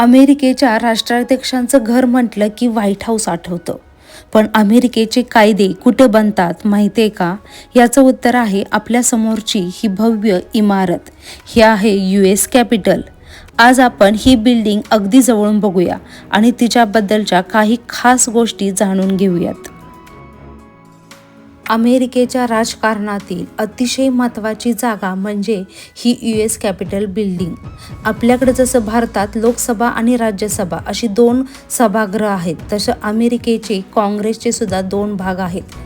अमेरिकेच्या राष्ट्राध्यक्षांचं घर म्हटलं की व्हाईट हाऊस आठवतं. पण अमेरिकेचे कायदे कुठे बनतात माहिती आहे का? याचं उत्तर आहे आपल्या समोरची ही भव्य इमारत. ही आहे US कॅपिटल. आज आपण ही बिल्डिंग अगदी जवळून बघूया आणि तिच्याबद्दलच्या काही खास गोष्टी जाणून घेऊयात. अमेरिकेच्या राजकारणातील अतिशय महत्त्वाची जागा म्हणजे ही US कॅपिटल बिल्डिंग. आपल्याकडे जसं भारतात लोकसभा आणि राज्यसभा अशी 2 सभागृह आहेत, तसं अमेरिकेचे काँग्रेसचे सुद्धा 2 भाग आहेत.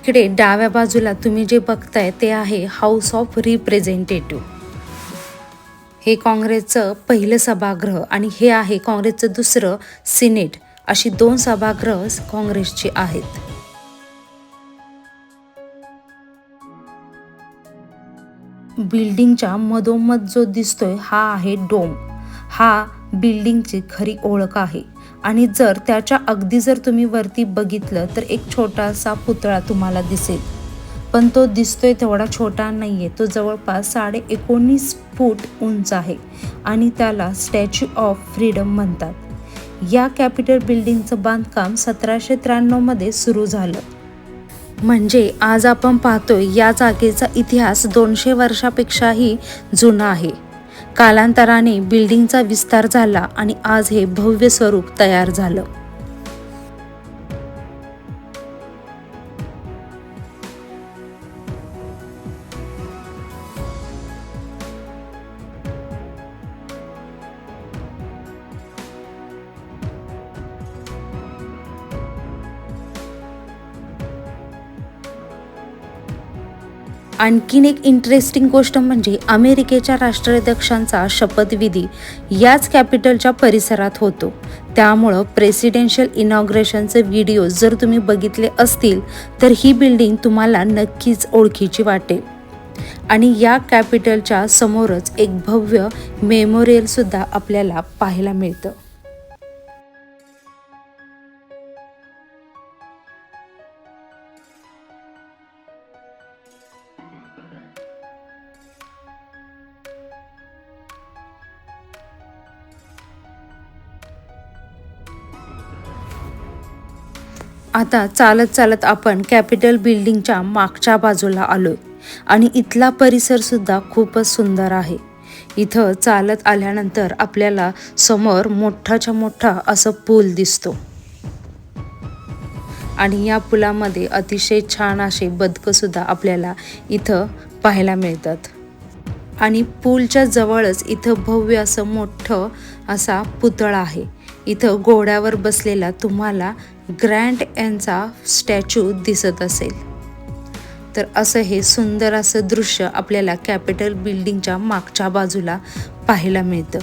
इकडे डाव्या बाजूला तुम्ही जे बघताय ते आहे हाऊस ऑफ रिप्रेझेंटेटिव्ह. हे काँग्रेसचं पहिलं सभागृह आणि हे आहे काँग्रेसचं दुसरं सिनेट. अशी 2 सभागृह काँग्रेसची आहेत. बिल्डिंगच्या मधोमध जो दिसतोय हा आहे डोम. हा बिल्डिंगची खरी ओळख आहे. आणि जर तुम्ही वरती बघितलं तर एक छोटासा पुतळा तुम्हाला दिसेल, पण तो दिसतोय तेवढा छोटा नाहीये. तो जवळपास 19.5 फूट उंच आहे आणि त्याला स्टॅच्यू ऑफ फ्रीडम म्हणतात. या कॅपिटल बिल्डिंगचं बांधकाम 1793 मध्ये सुरू झालं. म्हणजे आज आपण पाहतोय या जागेचा इतिहास 200 वर्षापेक्षाही जुना आहे. कालांतराने बिल्डिंगचा विस्तार झाला आणि आज हे भव्य स्वरूप तयार झालं. आणखीन एक इंटरेस्टिंग गोष्ट म्हणजे अमेरिकेच्या राष्ट्राध्यक्षांचा शपथविधी याच कॅपिटलच्या परिसरात होतो. त्यामुळं प्रेसिडेन्शियल इनॉग्रेशनचे व्हिडिओ जर तुम्ही बघितले असतील तर ही बिल्डिंग तुम्हाला नक्कीच ओळखीची वाटेल. आणि या कॅपिटलच्या समोरच एक भव्य मेमोरियल सुद्धा आपल्याला पाहायला मिळतं. आता चालत चालत आपण कॅपिटल बिल्डिंगच्या मागच्या बाजूला आलोय आणि इथला परिसर सुद्धा खूपच सुंदर आहे. इथं चालत आल्यानंतर आपल्याला समोर मोठाच्या मोठा असं पूल दिसतो आणि या पुलामध्ये अतिशय छान असे बदकं सुद्धा आपल्याला इथं पाहायला मिळतात. आणि पूलच्या जवळच इथं भव्य असं मोठं असा पुतळा आहे. इथं घोड्यावर बसलेला तुम्हाला ग्रँट यांचा स्टॅच्यू दिसत असेल. तर असं हे सुंदर असं दृश्य आपल्याला कॅपिटल बिल्डिंगच्या मागच्या बाजूला पाहायला मिळतं.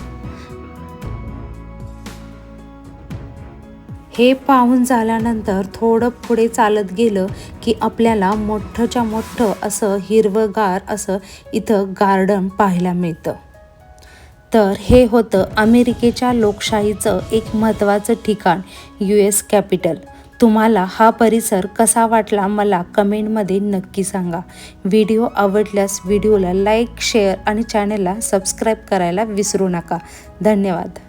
हे पाहून झाल्यानंतर थोडं पुढे चालत गेलं की आपल्याला मोठंच्या मोठं असं हिरवंगार असं इथं गार्डन पाहायला मिळतं. तर हे होतं अमेरिकेच्या लोकशाहीचं एक महत्त्वाचं ठिकाण US कॅपिटल. तुम्हाला हा परिसर कसा वाटला मला कमेंटमध्ये नक्की सांगा. व्हिडिओ आवडल्यास व्हिडिओला लाईक, शेअर आणि चॅनलला सबस्क्राईब करायला विसरू नका. धन्यवाद.